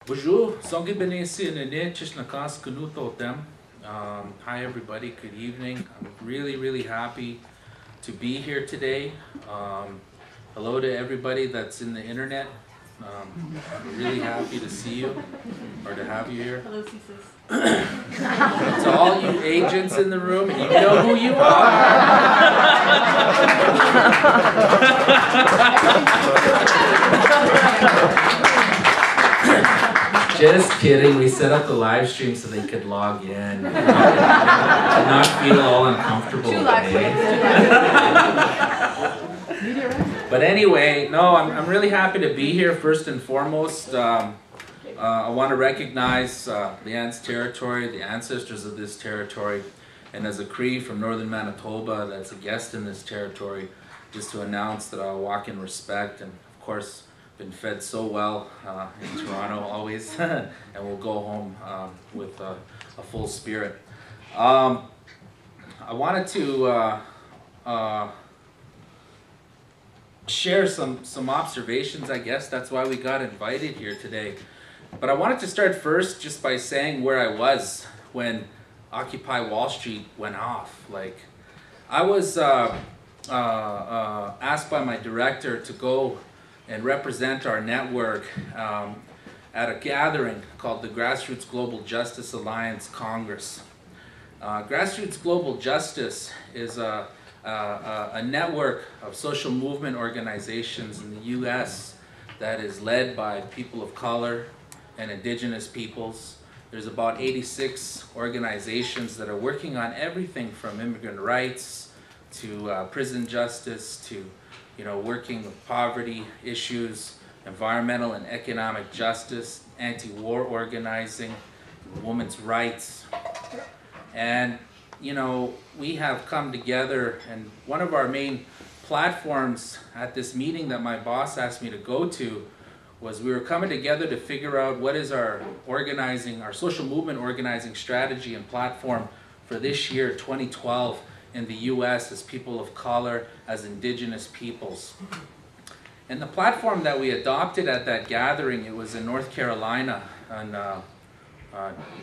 Bonjour, hi everybody, good evening. I'm really happy to be here today. Hello to everybody that's in the internet. I'm really happy to see you, or to have you here. Hello, Ceases. To all you agents in the room, and you know who you are. Just kidding, we set up the live stream so they could log in and not feel all uncomfortable today. But anyway, no, I'm really happy to be here. First and foremost, I want to recognize the Ants territory, the ancestors of this territory, and as a Cree from Northern Manitoba that's a guest in this territory, just to announce that I'll walk in respect, and of course, been fed so well in Toronto always, and we'll go home with a full spirit. I wanted to share some observations, I guess. That's why we got invited here today. But I wanted to start first just by saying where I was when Occupy Wall Street went off. Like, I was asked by my director to go and represent our network at a gathering called the Grassroots Global Justice Alliance Congress. Grassroots Global Justice is a network of social movement organizations in the US that is led by people of color and Indigenous peoples. There's about 86 organizations that are working on everything from immigrant rights to prison justice to working with poverty issues, environmental and economic justice, anti-war organizing, women's rights. And we have come together, and one of our main platforms at this meeting that my boss asked me to go to was we were coming together to figure out what is our organizing, our social movement organizing strategy and platform for this year, 2012, in the US as people of color, as Indigenous peoples. And the platform that we adopted at that gathering, it was in North Carolina, and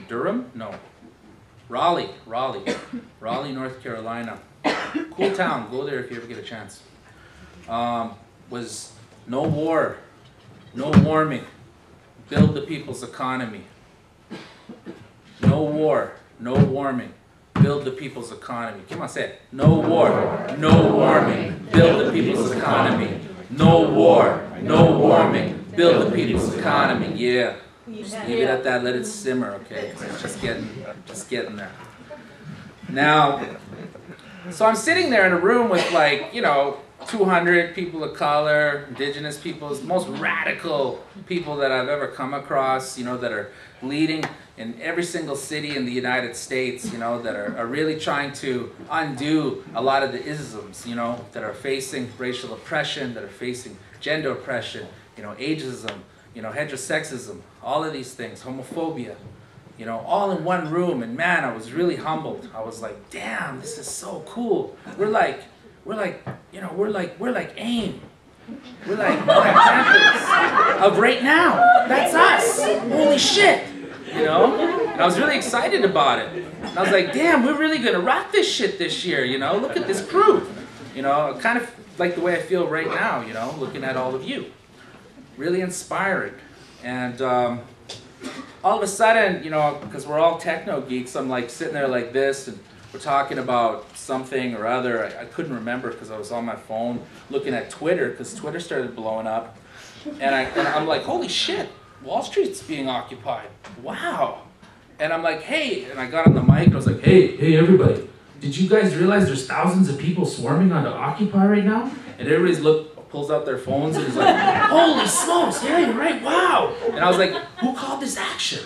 Durham? No. Raleigh, North Carolina. Cool town, go there if you ever get a chance. Was no war, no warming, build the people's economy. No war, no warming, build the people's economy. Come on, say it. No war, no warming, build the people's economy. No war, no warming, build the people's economy. Yeah. Just leave it at that, let it simmer, okay? It's just getting there. Now, so I'm sitting there in a room with 200 people of color, Indigenous peoples, most radical people that I've ever come across, that are leading in every single city in the United States, that are really trying to undo a lot of the isms, that are facing racial oppression, that are facing gender oppression, ageism, heterosexism, all of these things, homophobia, all in one room. And man, I was really humbled. I was like, damn, this is so cool. We're like AIM. We're like Panthers of right now. That's us. Holy shit. And I was really excited about it. And I was like, damn, we're really gonna rock this shit this year. Look at this crew. Kind of like the way I feel right now. Looking at all of you. Really inspiring. And all of a sudden, because we're all techno geeks, I'm like sitting there like this, and we're talking about something or other. I couldn't remember because I was on my phone looking at Twitter, because Twitter started blowing up. And I'm like, holy shit, Wall Street's being occupied. Wow. And I'm like, hey, and I got on the mic, and I was like, hey everybody, did you guys realize there's thousands of people swarming onto Occupy right now? And everybody's pulls out their phones and is like, holy smokes, yeah, you're right, wow. And I was like, who called this action?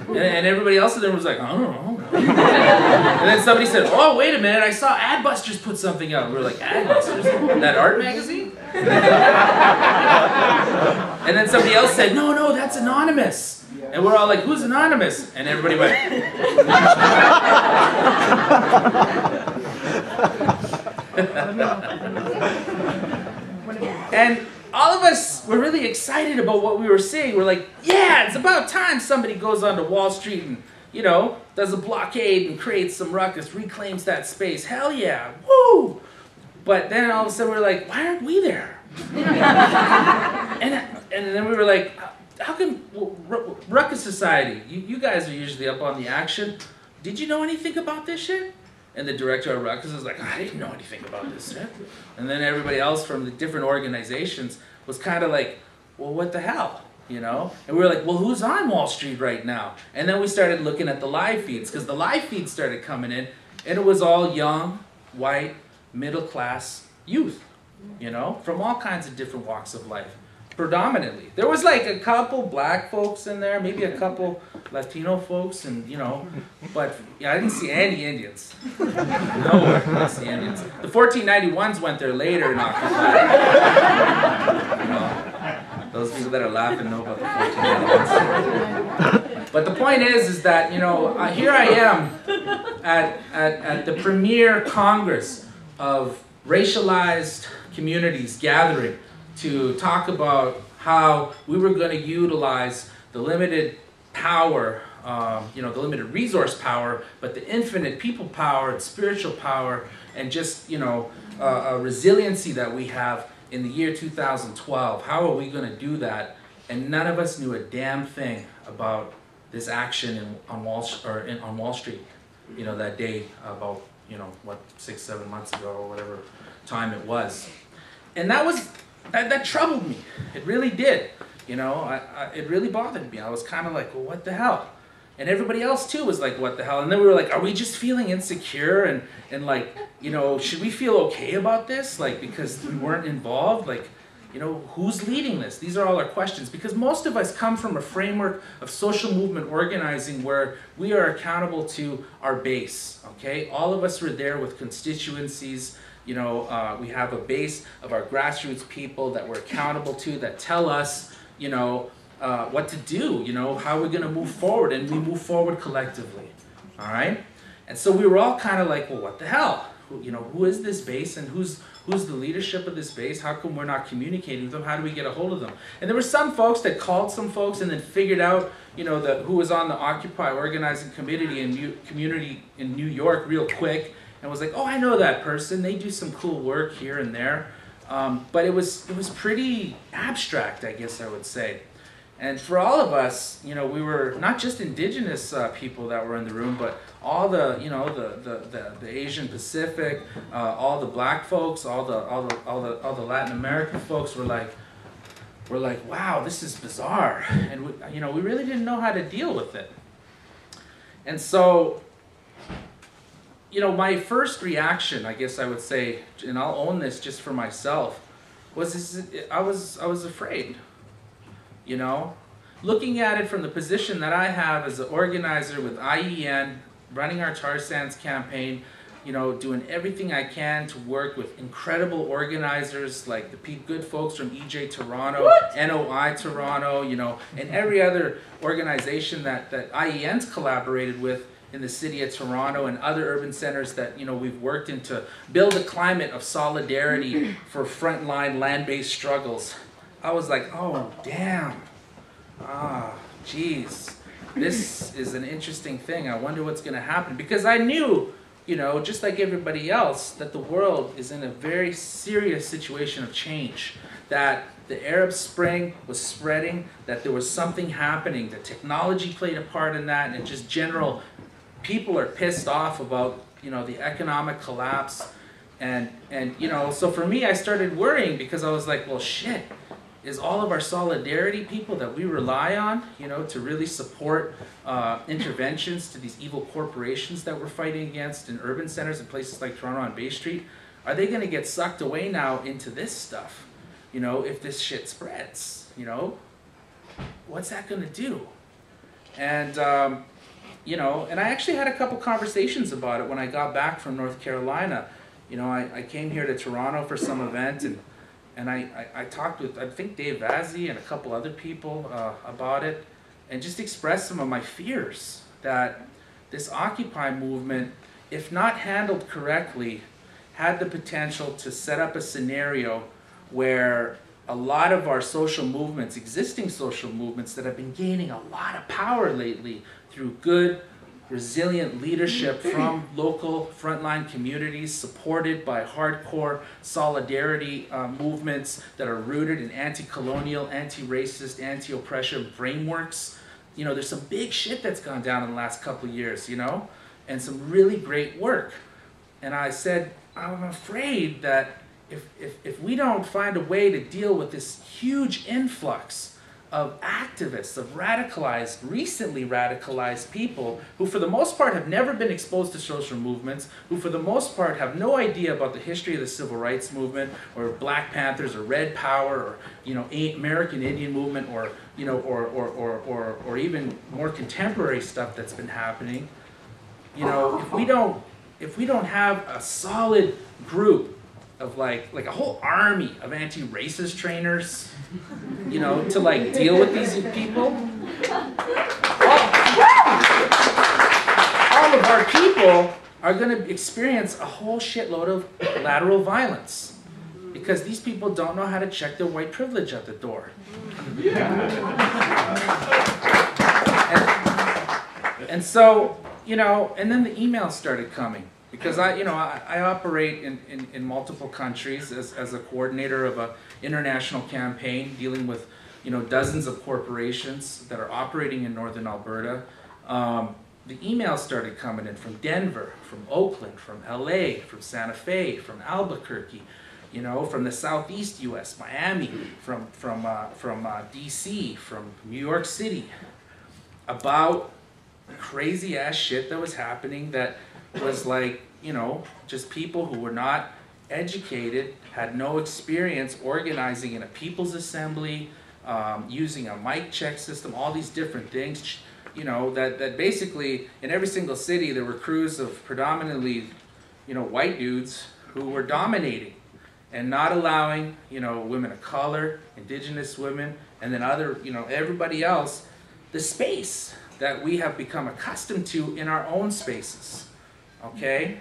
And everybody else in there was like, I don't know. And then somebody said, oh, wait a minute, I saw Adbusters put something out. And we were like, Adbusters? That art magazine? And then somebody else said, no, that's anonymous. And we're all like, who's anonymous? And everybody went. And all all of us were really excited about what we were seeing. We're like, yeah, it's about time somebody goes onto Wall Street and, you know, does a blockade and creates some ruckus, reclaims that space. Hell yeah, woo! But then all of a sudden we're like, why aren't we there? and then we were like, how come Ruckus Society, you guys are usually up on the action. Did you know anything about this shit? And the director of Ruckus was like, I didn't know anything about this shit. And then everybody else from the different organizations was kind of like, well, what the hell? You know? And we were like, well, who's on Wall Street right now? And then we started looking at the live feeds, because the live feeds started coming in, and it was all young, white, middle-class youth, you know, from all kinds of different walks of life. Predominantly. There was like a couple black folks in there, maybe a couple Latino folks, and you know, but yeah, I didn't see any Indians. No, I didn't see Indians. The 1491s went there later and occupied. You know, those people that are laughing know about the 1491s. But the point is that, you know, here I am at the premier Congress of racialized communities gathering to talk about how we were going to utilize the limited power, you know, the limited resource power, but the infinite people power and spiritual power, and just, you know, resiliency that we have in the year 2012. How are we going to do that? And none of us knew a damn thing about this action on Wall Street, you know, that day about, you know, what, 6-7 months ago or whatever time it was. And that troubled me. It really did. You know, it really bothered me. I was kind of like, well, what the hell? And everybody else too was like, what the hell? And then we were like, are we just feeling insecure? And like, you know, should we feel okay about this? Like, because we weren't involved? Like, you know, who's leading this? These are all our questions. Because most of us come from a framework of social movement organizing where we are accountable to our base, okay? All of us were there with constituencies. You know, we have a base of our grassroots people that we're accountable to, that tell us, you know, what to do, you know, how we're going to move forward, and we move forward collectively, all right? And so we were all kind of like, well, what the hell? You know, who is this base, and who's the leadership of this base? How come we're not communicating with them? How do we get a hold of them? And there were some folks that called some folks and then figured out, you know, who was on the Occupy organizing community in New York real quick, and was like, oh, I know that person. They do some cool work here and there. But it was pretty abstract, I guess I would say. And for all of us, you know, we were not just Indigenous people that were in the room, but all the, you know, the Asian Pacific, all the black folks, all the Latin American folks were like, wow, this is bizarre, and we, you know, we really didn't know how to deal with it. And so, you know, my first reaction, I guess I would say, and I'll own this just for myself, was I was afraid. You know, looking at it from the position that I have as an organizer with IEN, running our tar sands campaign, you know, doing everything I can to work with incredible organizers like the good folks from EJ Toronto, NOI Toronto, you know, and every other organization that IEN's collaborated with in the city of Toronto and other urban centers that, you know, we've worked in to build a climate of solidarity for frontline land-based struggles. I was like, oh, damn. Geez. This is an interesting thing. I wonder what's going to happen. Because I knew, you know, just like everybody else, that the world is in a very serious situation of change. That the Arab Spring was spreading, that there was something happening, that technology played a part in that, and just general, people are pissed off about, you know, the economic collapse. And you know, so for me, I started worrying because I was like, well, shit. Is all of our solidarity people that we rely on, you know, to really support interventions to these evil corporations that we're fighting against in urban centers and places like Toronto on Bay Street, are they going to get sucked away now into this stuff? You know, if this shit spreads, you know, what's that going to do? And, you know, and I actually had a couple conversations about it when I got back from North Carolina. You know, I came here to Toronto for some event, and I talked with, I think, Dave Vazzi and a couple other people about it, and just expressed some of my fears that this Occupy movement, if not handled correctly, had the potential to set up a scenario where a lot of our social movements, existing social movements that have been gaining a lot of power lately through good, resilient leadership from local frontline communities, supported by hardcore solidarity movements that are rooted in anti-colonial, anti-racist, anti-oppression frameworks. You know, there's some big shit that's gone down in the last couple of years, you know, and some really great work. And I said, I'm afraid that if we don't find a way to deal with this huge influx of activists, of radicalized, recently radicalized people who for the most part have never been exposed to social movements, who for the most part have no idea about the history of the civil rights movement, or Black Panthers, or Red Power, or, you know, American Indian movement, or, you know, or even more contemporary stuff that's been happening. You know, if we don't have a solid group of like a whole army of anti-racist trainers, you know, to like deal with these people, all of our people are going to experience a whole shitload of lateral violence because these people don't know how to check their white privilege at the door. And so, you know, and then the emails started coming. Because I operate in multiple countries as a coordinator of an international campaign dealing with, you know, dozens of corporations that are operating in northern Alberta. The emails started coming in from Denver, from Oakland, from LA, from Santa Fe, from Albuquerque, you know, from the southeast US, Miami, from DC, from New York City, about crazy ass shit that was happening that was like, you know, just people who were not educated, had no experience organizing in a people's assembly, using a mic check system, all these different things, you know, that basically in every single city there were crews of predominantly, you know, white dudes who were dominating and not allowing, you know, women of color, indigenous women, and then other, you know, everybody else, the space that we have become accustomed to in our own spaces. Okay,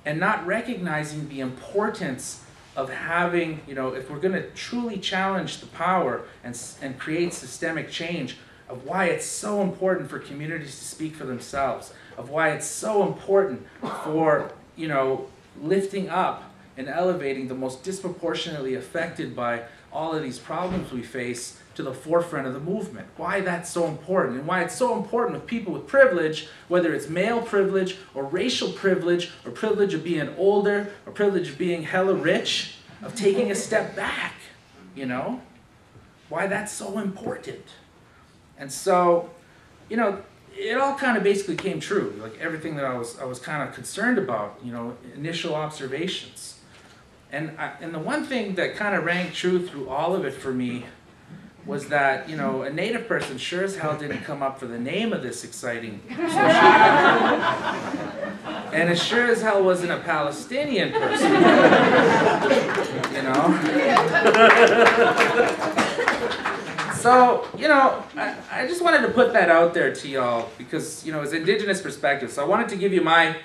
and not recognizing the importance of having, you know, if we're going to truly challenge the power and create systemic change, of why it's so important for communities to speak for themselves, of why it's so important for, you know, lifting up and elevating the most disproportionately affected by all of these problems we face to the forefront of the movement. Why that's so important, and why it's so important with people with privilege, whether it's male privilege or racial privilege or privilege of being older or privilege of being hella rich, of taking a step back, you know? Why that's so important. And so, you know, it all kind of basically came true, like everything that I was kind of concerned about, you know, initial observations. And the one thing that kind of rang true through all of it for me was that, you know, a Native person sure as hell didn't come up for the name of this exciting social movement. And it sure as hell wasn't a Palestinian person, you know? So, you know, I just wanted to put that out there to y'all because, you know, it's Indigenous perspective. So I wanted to give you my,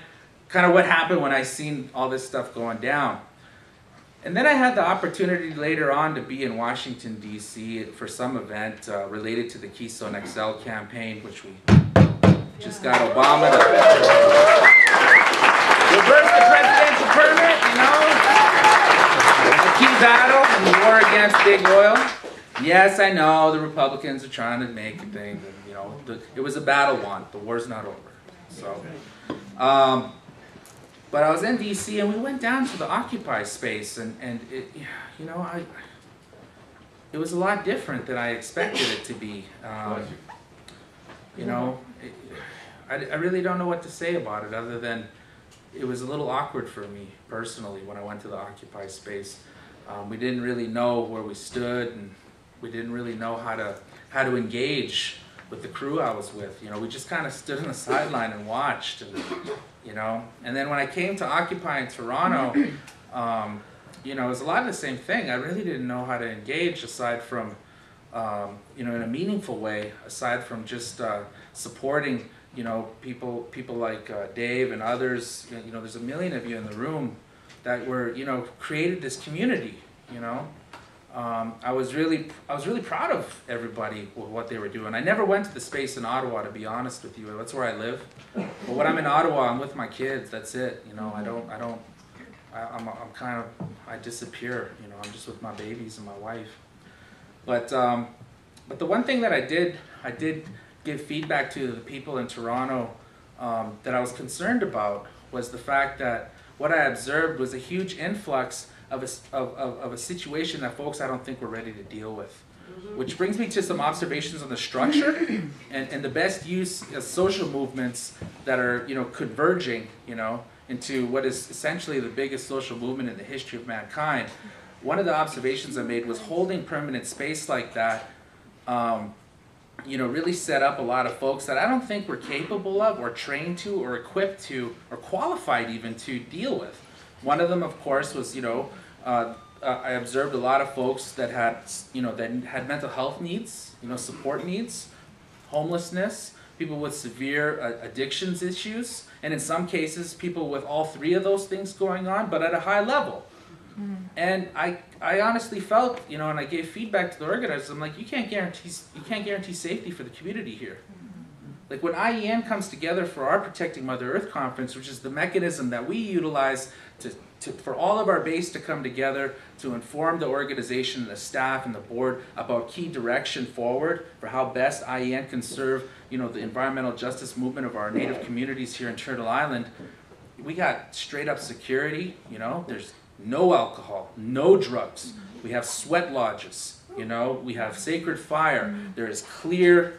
kind of what happened when I seen all this stuff going down. And then I had the opportunity later on to be in Washington, D.C. for some event related to the Keystone XL campaign, which we just got Obama to reverse the presidential permit, you know? A key battle in the war against big oil. Yes, I know the Republicans are trying to make things, and, you know, it was a battle won. The war's not over. So, but I was in D.C. and we went down to the Occupy space, and it, you know, it was a lot different than I expected it to be. You know, I really don't know what to say about it other than it was a little awkward for me personally when I went to the Occupy space. We didn't really know where we stood, and we didn't really know how to engage with the crew I was with. You know, we just kind of stood on the sideline and watched, and, you know. And then when I came to Occupy in Toronto, you know, it was a lot of the same thing. I really didn't know how to engage aside from, you know, in a meaningful way, aside from just supporting, you know, people like Dave and others. You know, there's a million of you in the room that were, you know, created this community, you know. I was really proud of everybody with what they were doing. I never went to the space in Ottawa, to be honest with you. That's where I live. But when I'm in Ottawa, I'm with my kids. That's it. You know, I disappear. You know, I'm just with my babies and my wife. But the one thing that I did give feedback to the people in Toronto that I was concerned about was the fact that what I observed was a huge influx of a situation that folks I don't think were ready to deal with. Which brings me to some observations on the structure and the best use of social movements that are, you know, converging, you know, into what is essentially the biggest social movement in the history of mankind. One of the observations I made was holding permanent space like that, you know, really set up a lot of folks that I don't think were capable of, or trained to, or equipped to, or qualified even to deal with. One of them, of course, was, you know, I observed a lot of folks that had, you know, that had mental health needs, you know, support needs, homelessness, people with severe addictions issues, and in some cases, people with all three of those things going on, but at a high level. And I honestly felt, you know, and I gave feedback to the organizers. I'm like, you can't guarantee safety for the community here. Like when IEN comes together for our Protecting Mother Earth conference, which is the mechanism that we utilize for all of our base to come together to inform the organization and the staff and the board about key direction forward for how best IEN can serve, you know, the environmental justice movement of our Native communities here in Turtle Island. We got straight up security, you know, there's no alcohol, no drugs. We have sweat lodges, you know, we have sacred fire. There is clear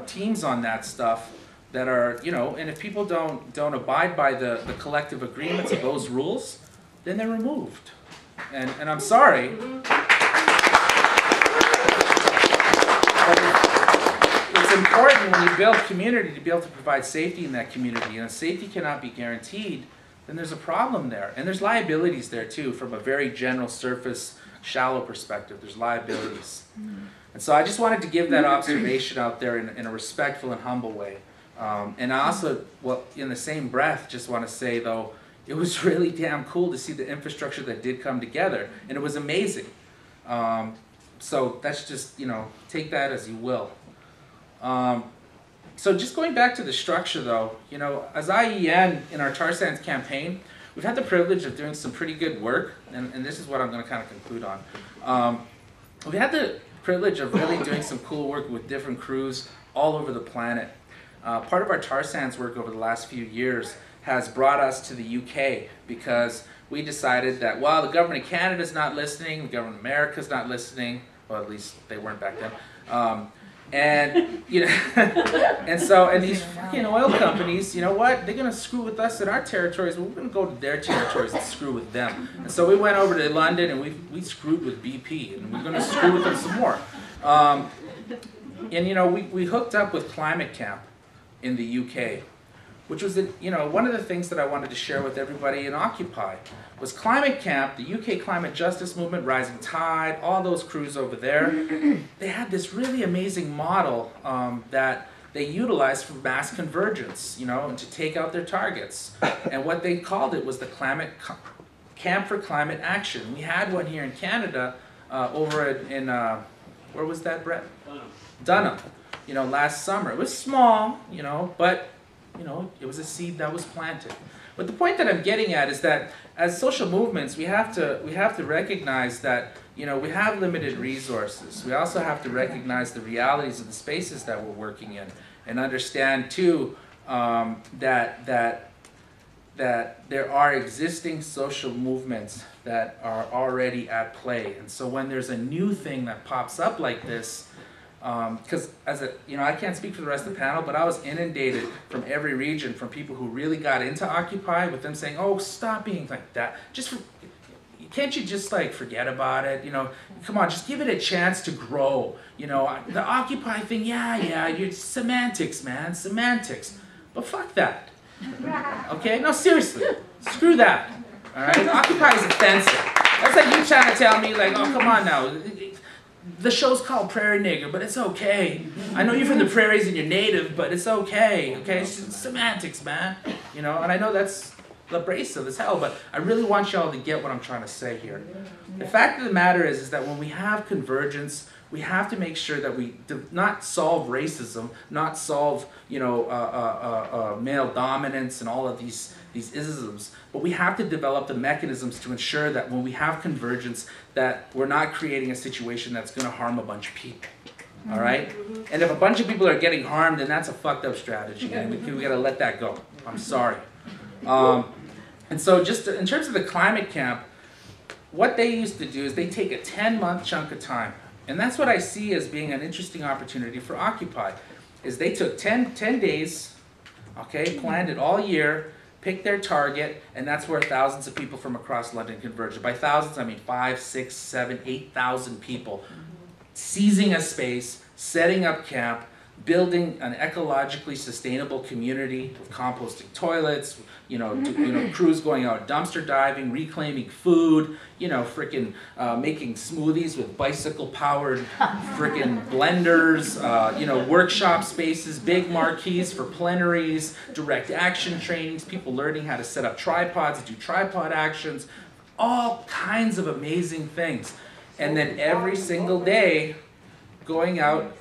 teams on that stuff that are, you know, and if people don't abide by the collective agreements of those rules, then they're removed. And I'm sorry. But it's important when you build community to be able to provide safety in that community. And if safety cannot be guaranteed, then there's a problem there. And there's liabilities there too, from a very general surface, shallow perspective. There's liabilities. And so I just wanted to give that observation out there in a respectful and humble way. And I also, well, in the same breath, just want to say though, it was really damn cool to see the infrastructure that did come together. And it was amazing. So that's just, you know, take that as you will. So just going back to the structure though, you know, as IEN in our tar sands campaign, we've had the privilege of doing some pretty good work, and this is what I'm going to kind of conclude on. We had the privilege of really doing some cool work with different crews all over the planet. Part of our tar sands work over the last few years has brought us to the UK because we decided that while the government of Canada's not listening, the government of America's not listening, well at least they weren't back then, and you know, and these fucking oil companies, you know what? They're gonna screw with us in our territories. Well, we're gonna go to their territories and screw with them. And so we went over to London and we screwed with BP, and we're gonna screw with them some more. And you know, we hooked up with Climate Camp in the UK, which was, you know, one of the things that I wanted to share with everybody in Occupy was Climate Camp, the UK climate justice movement, Rising Tide, all those crews over there. They had this really amazing model that they utilized for mass convergence, you know, and to take out their targets. And what they called it was the Camp for Climate Action. We had one here in Canada over in where was that, Brett? Dunham. You know, last summer. It was small, you know, but you know, it was a seed that was planted. But the point that I'm getting at is that as social movements, we have to recognize that, you know, we have limited resources. We also have to recognize the realities of the spaces that we're working in, and understand too that there are existing social movements that are already at play. And so when there's a new thing that pops up like this, because you know, I can't speak for the rest of the panel, but I was inundated from every region from people who really got into Occupy, with them saying, "Oh, stop being like that. Can't you just like forget about it? You know, come on, just give it a chance to grow. You know, the Occupy thing, yeah, you're semantics, man, semantics. But fuck that. Okay? No, seriously, screw that. All right? Occupy is offensive. That's like you trying to tell me, like, oh, come on now. The show's called Prairie Nigger, but it's okay. I know you're from the prairies and you're native, but it's okay. Okay, it's just semantics, man. You know, and I know that's abrasive as hell, but I really want y'all to get what I'm trying to say here. The fact of the matter is that when we have convergence, we have to make sure that we do not solve racism, not solve, you know, male dominance and all of these isms, but we have to develop the mechanisms to ensure that when we have convergence, that we're not creating a situation that's going to harm a bunch of people. All right? And if a bunch of people are getting harmed, then that's a fucked up strategy, and we got to let that go. I'm sorry. And so just in terms of the climate camp, what they used to do is they take a 10-month chunk of time. And that's what I see as being an interesting opportunity for Occupy, is they took 10 days, okay, planned it all year, picked their target, and that's where thousands of people from across London converged. By thousands, I mean 5, 6, 7, 8,000 people seizing a space, setting up camp, building an ecologically sustainable community with composting toilets, crews going out dumpster diving, reclaiming food, freaking making smoothies with bicycle-powered freaking blenders, workshop spaces, big marquees for plenaries, direct action trainings, people learning how to set up tripods, do tripod actions, all kinds of amazing things. And then every single day going out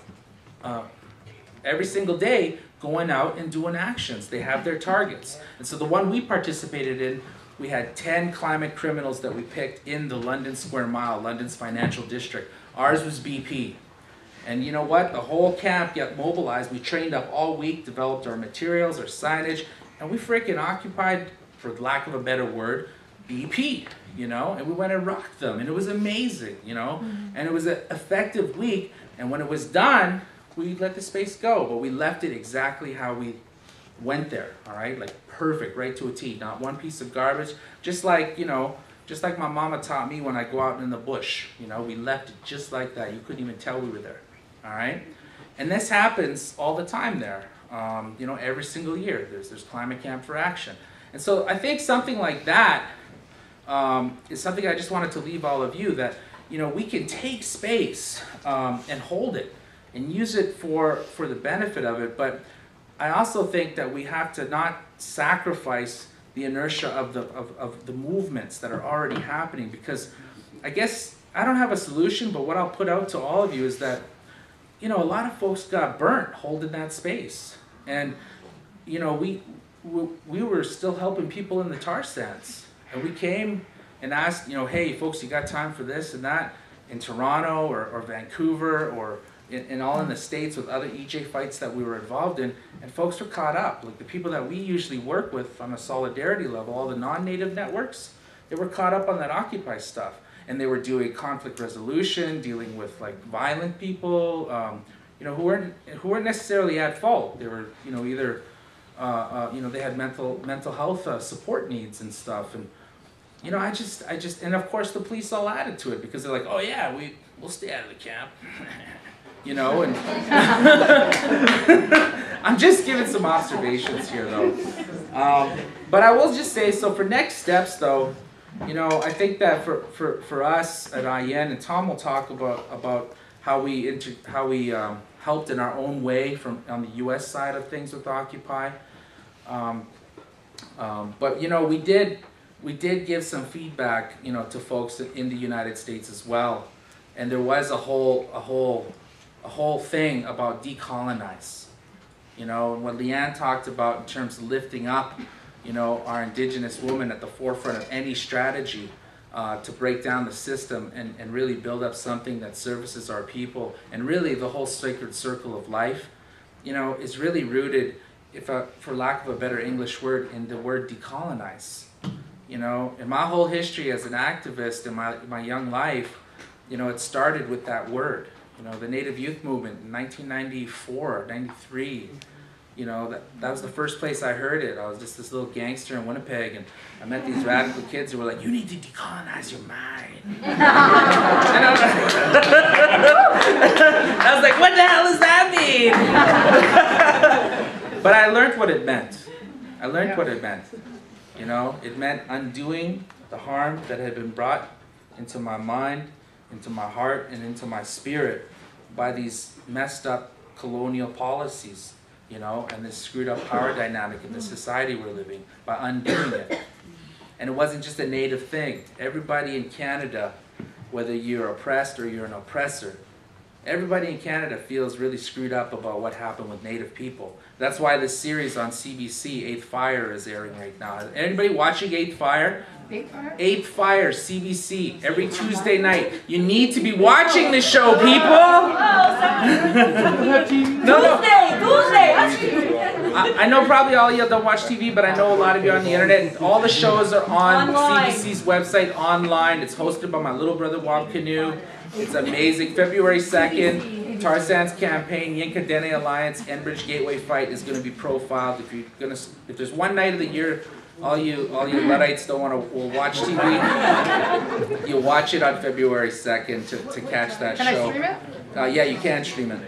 and doing actions. They have their targets. And so the one we participated in, we had 10 climate criminals that we picked in the London Square Mile, London's financial district. Ours was BP. And you know what? The whole camp got mobilized. We trained up all week, developed our materials, our signage, and we freaking occupied, for lack of a better word, BP, and we went and rocked them, and it was amazing, and it was an effective week, and when it was done, we let the space go, but we left it exactly how we went there, all right? Like perfect, right to a T, not one piece of garbage, just like my mama taught me when I go out in the bush, we left it just like that. You couldn't even tell we were there, all right? And this happens all the time there, every single year. There's Climate Camp for Action. And so I think something like that is something I just wanted to leave all of you, that, we can take space and hold it and use it for the benefit of it, but I also think that we have to not sacrifice the inertia of the movements that are already happening, because I guess I don't have a solution, but what I'll put out to all of you is that, a lot of folks got burnt holding that space, and we were still helping people in the tar sands, and we came and asked, hey folks, you got time for this and that, in Toronto or Vancouver or in all in the States with other EJ fights that we were involved in, and folks were caught up. Like the people that we usually work with on a solidarity level, all the non-native networks, they were caught up on that Occupy stuff, and they were doing conflict resolution, dealing with like violent people, who weren't necessarily at fault. They were, either they had mental health support needs and stuff, and I just, and of course the police all added to it, because they're like, oh yeah, we'll stay out of the camp. And I'm just giving some observations here though. But I will just say, so for next steps though, I think that for us at IN, and Tom will talk about how we helped in our own way on the U.S. side of things with Occupy. But we did give some feedback, to folks in the United States as well, and there was a whole thing about decolonize, and what Leanne talked about in terms of lifting up, our Indigenous women at the forefront of any strategy to break down the system and really build up something that services our people, and really the whole sacred circle of life, is really rooted, for lack of a better English word, in the word decolonize. In my whole history as an activist in my young life, it started with that word. The Native Youth Movement in 1994, 93, that was the first place I heard it. I was just this little gangster in Winnipeg, and I met these radical kids who were like, you need to decolonize your mind. And I was like, what the hell does that mean? But I learned what it meant. What it meant. It meant undoing the harm that had been brought into my mind, into my heart, and into my spirit by these messed up colonial policies, and this screwed up power dynamic in the society we're living, by undoing it. And it wasn't just a Native thing. Everybody in Canada, whether you're oppressed or you're an oppressor, everybody in Canada feels really screwed up about what happened with Native people. That's why this series on CBC, Eighth Fire, is airing right now. Anybody watching Eighth Fire? Eighth Fire, CBC, every Tuesday night. You need to be watching this show, people! Tuesday! I know probably all of you don't watch TV, but I know a lot of you are on the internet. All the shows are on CBC's website online. It's hosted by my little brother, Wab Canoe. It's amazing. February 2nd, Tarzan's campaign, Yinka Dene Alliance, Enbridge Gateway fight is going to be profiled. If there's one night of the year all you Luddites don't will watch TV, you'll watch it on February 2nd to catch that show. Can I stream it? Yeah, you can stream it.